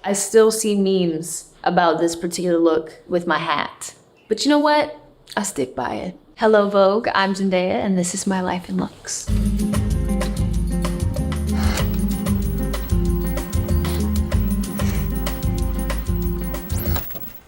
I still see memes about this particular look with my hat. But you know what? I stick by it. Hello Vogue, I'm Zendaya and this is my life in looks.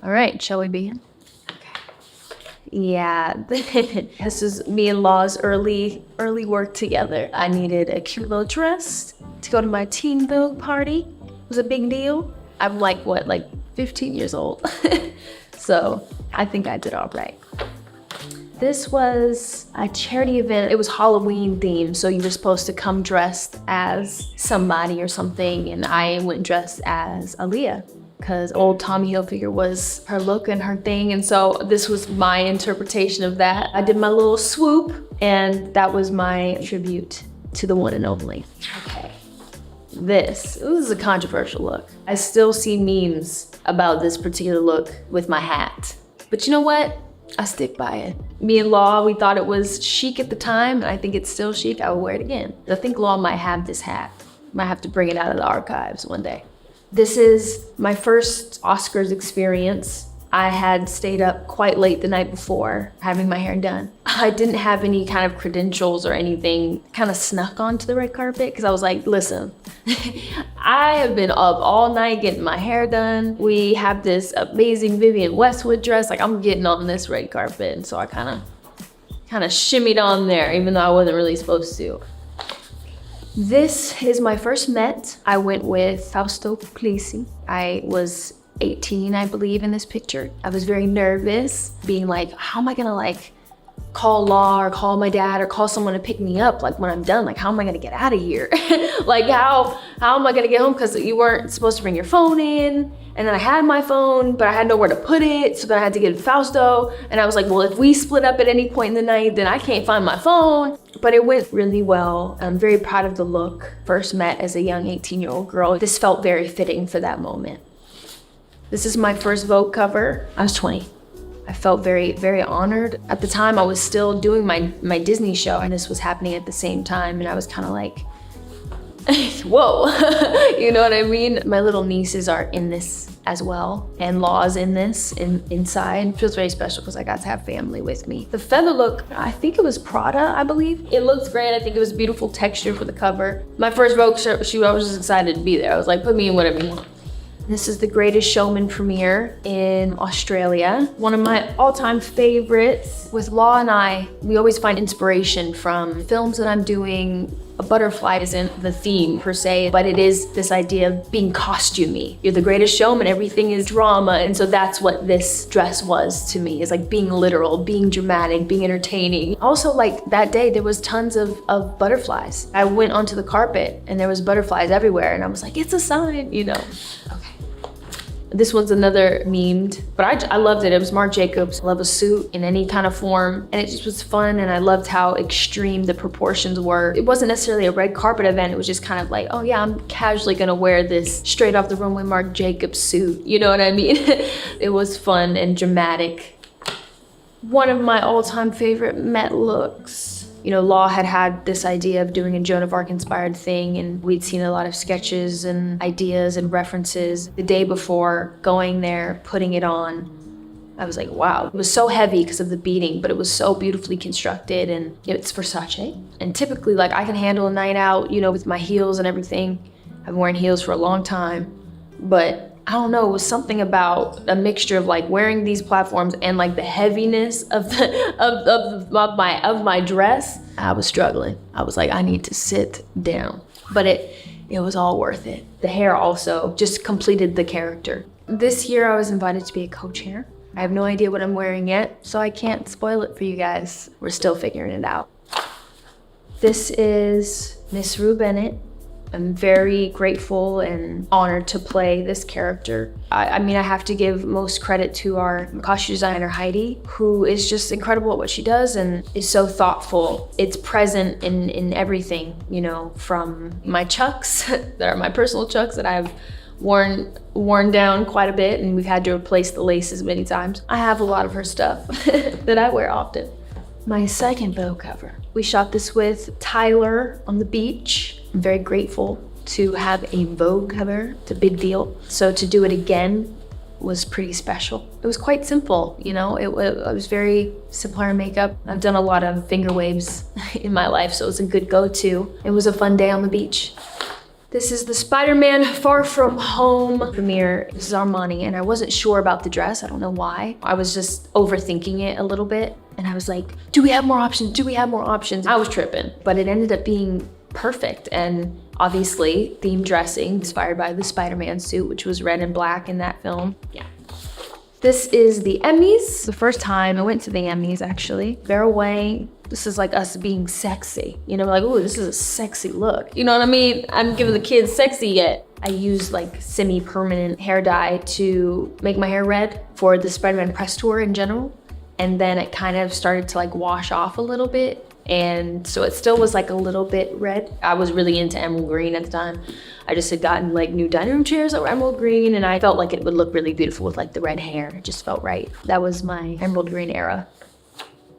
All right, shall we begin? Yeah, this is me and Law's early work together. I needed a cute little dress to go to my teen Vogue party. It was a big deal. I'm like 15 years old. So I think I did all right. This was a charity event. It was Halloween themed, so you were supposed to come dressed as somebody or something, and I went dressed as Aaliyah, because old Tommy Hilfiger was her look and her thing, and so this was my interpretation of that. I did my little swoop, and that was my tribute to the one and only. Okay. This is a controversial look. I still see memes about this particular look with my hat. But you know what? I stick by it. Me and Law, we thought it was chic at the time, and I think it's still chic. I would wear it again. I think Law might have this hat. Might have to bring it out of the archives one day. This is my first Oscars experience. I had stayed up quite late the night before having my hair done. I didn't have any kind of credentials or anything. Kind of snuck onto the red carpet because I was like, listen, I have been up all night getting my hair done. We have this amazing Vivienne Westwood dress. Like, I'm getting on this red carpet. And so I kind of shimmied on there, even though I wasn't really supposed to. This is my first Met. I went with Fausto Puglisi. I was 18, I believe, in this picture. I was very nervous, being like, how am I gonna call Law or call my dad or call someone to pick me up when I'm done? How am I gonna get out of here? How am I gonna get home? Because you weren't supposed to bring your phone in. And then I had my phone, but I had nowhere to put it. So then I had to get Fausto. And I was like, well, if we split up at any point in the night, then I can't find my phone. But it went really well. I'm very proud of the look. First Met as a young 18-year-old girl. This felt very fitting for that moment. This is my first Vogue cover. I was 20. I felt very, very honored. At the time, I was still doing my Disney show, and this was happening at the same time, and I was kind of like, whoa, you know what I mean? My little nieces are in this as well, and Law's in this, inside. It feels very special because I got to have family with me. The feather look, I think it was Prada, I believe. It looks great. I think it was beautiful texture for the cover. My first Vogue shoot, I was just excited to be there. I was like, put me in whatever you want. This is the Greatest Showman premiere in Australia. One of my all-time favorites. With Law and I, we always find inspiration from films that I'm doing. A butterfly isn't the theme per se, but it is this idea of being costumey. You're the greatest showman, everything is drama. And so that's what this dress was to me, is being literal, being dramatic, being entertaining. Also, that day, there was tons of butterflies. I went onto the carpet and there was butterflies everywhere, and I was like, it's a sign, you know. Okay. This one's another memed, but I loved it. It was Marc Jacobs. I love a suit in any kind of form, and it just was fun, and I loved how extreme the proportions were. It wasn't necessarily a red carpet event. It was just kind of like, oh yeah, I'm casually gonna wear this straight off the runway Marc Jacobs suit. You know what I mean? It was fun and dramatic. One of my all-time favorite Met looks. You know, Law had this idea of doing a Joan of Arc inspired thing, and we'd seen a lot of sketches and ideas and references. The day before, going there, putting it on, I was like, wow. It was so heavy because of the beading, but it was so beautifully constructed, and it's Versace. And typically, I can handle a night out, you know, with my heels and everything. I've been wearing heels for a long time, but I don't know, it was something about a mixture of wearing these platforms and the heaviness of my dress. I was struggling. I was like, I need to sit down. But it was all worth it. The hair also just completed the character. This year I was invited to be a co-chair. I have no idea what I'm wearing yet, so I can't spoil it for you guys. We're still figuring it out. This is Miss Rue Bennett. I'm very grateful and honored to play this character. I mean, I have to give most credit to our costume designer, Heidi, who is just incredible at what she does and is so thoughtful. It's present in everything, you know, from my chucks, that are my personal chucks that I've worn down quite a bit, and we've had to replace the laces many times. I have a lot of her stuff that I wear often. My second Vogue cover. We shot this with Tyler on the beach. I'm very grateful to have a Vogue cover. It's a big deal. So to do it again was pretty special. It was quite simple, you know, it was very simple hair and makeup. I've done a lot of finger waves in my life, so it was a good go-to. It was a fun day on the beach. This is the Spider-Man Far From Home premiere. This is Armani, and I wasn't sure about the dress. I don't know why. I was just overthinking it a little bit, and I was like, do we have more options? Do we have more options? I was tripping, but it ended up being perfect, and obviously themed dressing inspired by the Spider-Man suit, which was red and black in that film. Yeah. This is the Emmys. The first time I went to the Emmys, actually. Vera Wang. This is like us being sexy. You know, like, ooh, this is a sexy look. You know what I mean? I'm giving the kids sexy yet. I used like semi-permanent hair dye to make my hair red for the Spider-Man press tour in general. And then it kind of started to like wash off a little bit. And so it still was like a little bit red. I was really into emerald green at the time. I just had gotten like new dining room chairs that were emerald green, and I felt like it would look really beautiful with like the red hair. It just felt right. That was my emerald green era.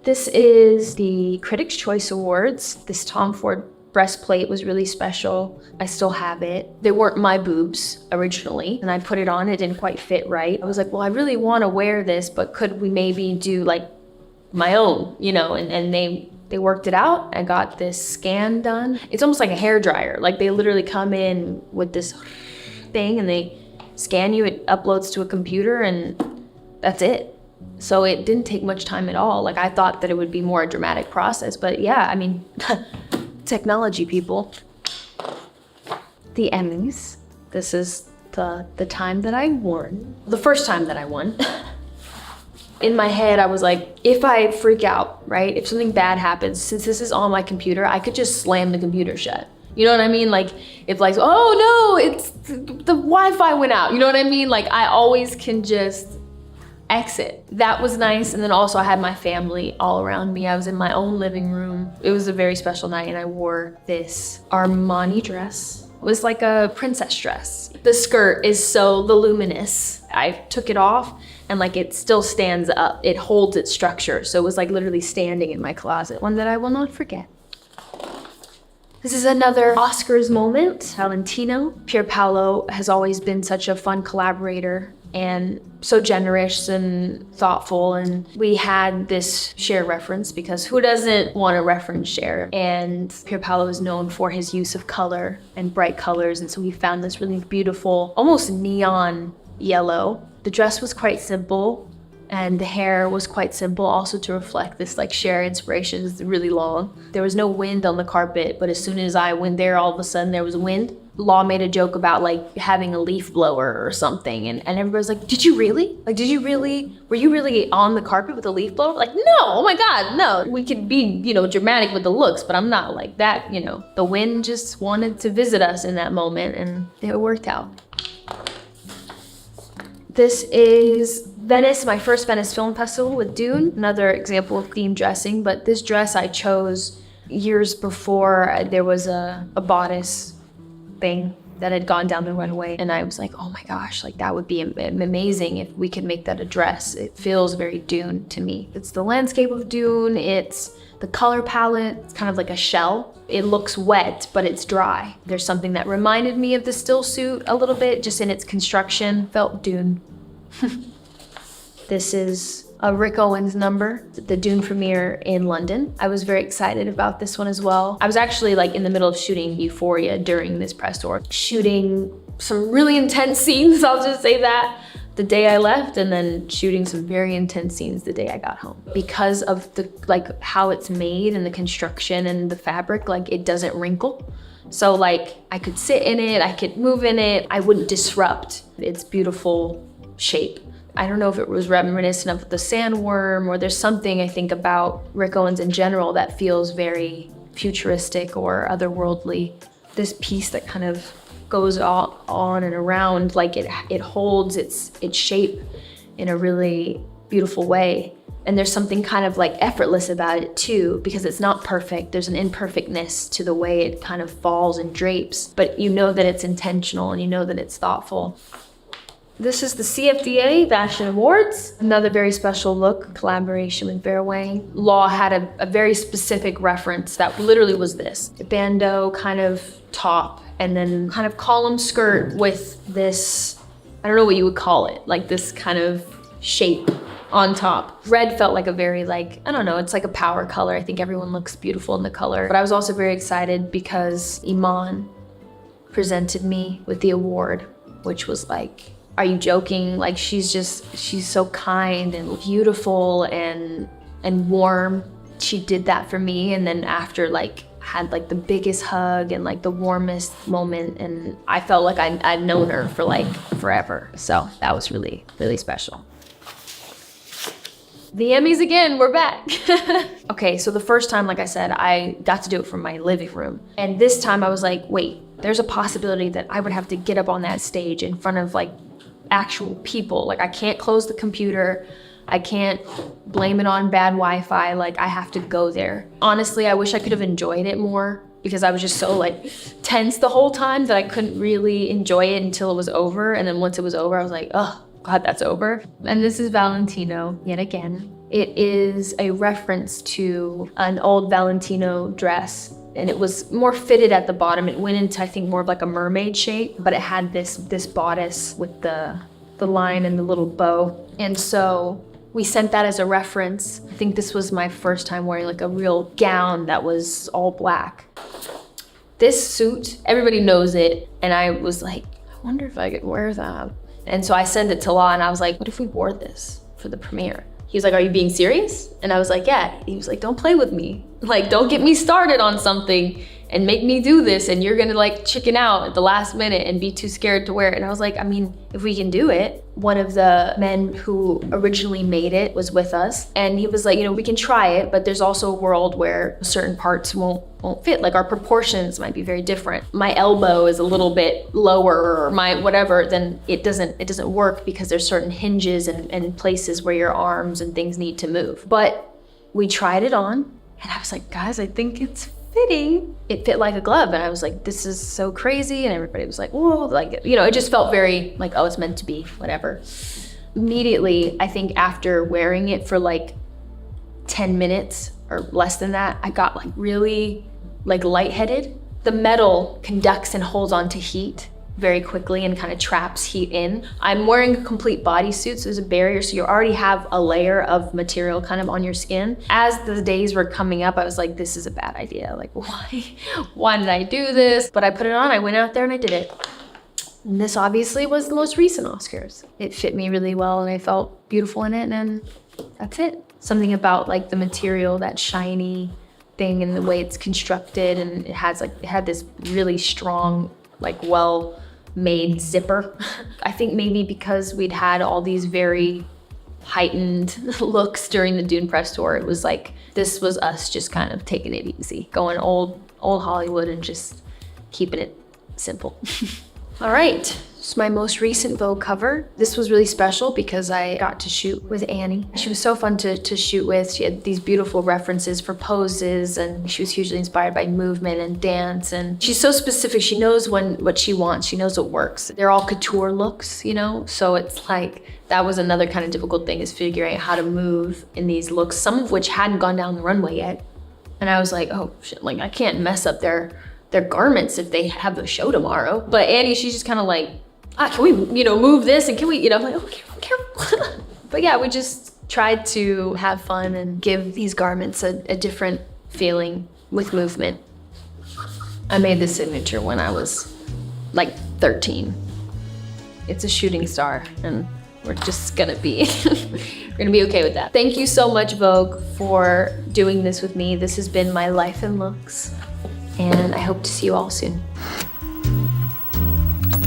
This is the Critics' Choice Awards. This Tom Ford breastplate was really special. I still have it. They weren't my boobs originally, and I put it on. It didn't quite fit right. I was like, well, I really want to wear this, but could we maybe do like my own, you know, and they worked it out. I got this scan done. It's almost like a hair dryer. Like they literally come in with this thing and they scan you, it uploads to a computer, and that's it. So it didn't take much time at all. Like I thought that it would be more a dramatic process, but yeah, I mean, technology, people. The Emmys. This is the time that I won. The first time that I won. In my head, I was like, if I freak out, right? If something bad happens, since this is on my computer, I could just slam the computer shut. You know what I mean? Like, if like, oh no, it's the Wi-Fi went out. You know what I mean? Like, I always can just exit. That was nice. And then also I had my family all around me. I was in my own living room. It was a very special night, and I wore this Armani dress. It was like a princess dress. The skirt is so voluminous. I took it off, and like it still stands up. It holds its structure. So it was like literally standing in my closet. One that I will not forget. This is another Oscars moment. Valentino. Pier Paolo has always been such a fun collaborator and so generous and thoughtful. And we had this Cher reference because who doesn't want to reference Cher? And Pier Paolo is known for his use of color and bright colors. And so we found this really beautiful, almost neon yellow. The dress was quite simple, and the hair was quite simple, also to reflect this like Cher inspiration. It's really long. There was no wind on the carpet, but as soon as I went there, all of a sudden there was wind. Law made a joke about like having a leaf blower or something, and everybody's like, did you really? Like, were you really on the carpet with a leaf blower? Like, no, oh my God, no. We could be, you know, dramatic with the looks, but I'm not like that, you know. The wind just wanted to visit us in that moment, and it worked out. This is Venice, my first Venice Film Festival with Dune. Another example of themed dressing, but this dress I chose years before there was a bodice thing that had gone down the runway, and I was like, oh my gosh, like that would be amazing if we could make that a dress. It feels very Dune to me. It's the landscape of Dune, it's the color palette, it's kind of like a shell. It looks wet, but it's dry. There's something that reminded me of the still suit a little bit, just in its construction, felt Dune. This is a Rick Owens number, the Dune premiere in London. I was very excited about this one as well. I was actually like in the middle of shooting Euphoria during this press tour, shooting some really intense scenes, I'll just say that, the day I left, and then shooting some very intense scenes the day I got home. Because of the like how it's made and the construction and the fabric, like it doesn't wrinkle. So like I could sit in it, I could move in it, I wouldn't disrupt its beautiful shape. I don't know if it was reminiscent of the sandworm, or there's something I think about Rick Owens in general that feels very futuristic or otherworldly. This piece that kind of goes all on and around, like it holds its shape in a really beautiful way. And there's something kind of like effortless about it too, because it's not perfect. There's an imperfectness to the way it kind of falls and drapes, but you know that it's intentional and you know that it's thoughtful. This is the CFDA Fashion Awards. Another very special look, collaboration with Fairway. Law had a very specific reference that literally was this. A bandeau kind of top and then kind of column skirt with this, I don't know what you would call it, like this kind of shape on top. Red felt like a very like, I don't know, it's like a power color. I think everyone looks beautiful in the color. But I was also very excited because Iman presented me with the award, which was like, are you joking? Like she's so kind and beautiful and warm. She did that for me, and then after like had like the biggest hug and like the warmest moment, and I felt like I'd known her for like forever. So that was really, really special. The Emmys again, we're back. Okay, so the first time, like I said, I got to do it from my living room. And this time I was like, wait, there's a possibility that I would have to get up on that stage in front of like actual people. Like I can't close the computer. I can't blame it on bad Wi-Fi. Like I have to go there. Honestly, I wish I could have enjoyed it more because I was just so like tense the whole time that I couldn't really enjoy it until it was over. And then once it was over, I was like, oh God, that's over. And this is Valentino yet again. It is a reference to an old Valentino dress, and it was more fitted at the bottom. It went into, I think, more of like a mermaid shape, but it had this bodice with the line and the little bow. And so we sent that as a reference. I think this was my first time wearing like a real gown that was all black. This suit, everybody knows it, and I was like, I wonder if I could wear that. And so I sent it to Law, and I was like, what if we wore this for the premiere? He was like, are you being serious? And I was like, yeah. He was like, don't play with me. Like, don't get me started on something and make me do this, and you're gonna like chicken out at the last minute and be too scared to wear it. And I was like, I mean, if we can do it. One of the men who originally made it was with us, and he was like, you know, we can try it, but there's also a world where certain parts won't fit. Like our proportions might be very different. My elbow is a little bit lower, or my whatever, then it doesn't work because there's certain hinges and places where your arms and things need to move. But we tried it on, and I was like, guys, I think it's fitting. It fit like a glove, and I was like, this is so crazy, and everybody was like, whoa, like, you know, it just felt very like, oh, it's meant to be, whatever. Immediately, I think after wearing it for like 10 minutes or less than that, I got like really like lightheaded. The metal conducts and holds on to heat very quickly and kind of traps heat in. I'm wearing a complete bodysuit, so there's a barrier, so you already have a layer of material kind of on your skin. As the days were coming up, I was like, this is a bad idea. Like, why did I do this? But I put it on, I went out there and I did it. And this obviously was the most recent Oscars. It fit me really well and I felt beautiful in it, and that's it. Something about like the material, that shiny thing and the way it's constructed, and it had this really strong, like well-made zipper. I think maybe because we'd had all these very heightened looks during the Dune press tour, it was like, this was us just kind of taking it easy, going old Hollywood and just keeping it simple. All right, it's my most recent Vogue cover. This was really special because I got to shoot with Annie. She was so fun to shoot with. She had these beautiful references for poses, and she was hugely inspired by movement and dance. And she's so specific. She knows what she wants. She knows what works. They're all couture looks, you know? So it's like, that was another kind of difficult thing, is figuring out how to move in these looks, some of which hadn't gone down the runway yet. And I was like, oh shit, like I can't mess up their garments if they have the show tomorrow. But Annie, she's just kind of like, can we, you know, move this, and can we, you know, I'm like, oh, careful. But yeah, we just tried to have fun and give these garments a different feeling with movement. I made this signature when I was like 13. It's a shooting star, and we're just gonna be, we're gonna be okay with that. Thank you so much, Vogue, for doing this with me. This has been my life in looks, and I hope to see you all soon.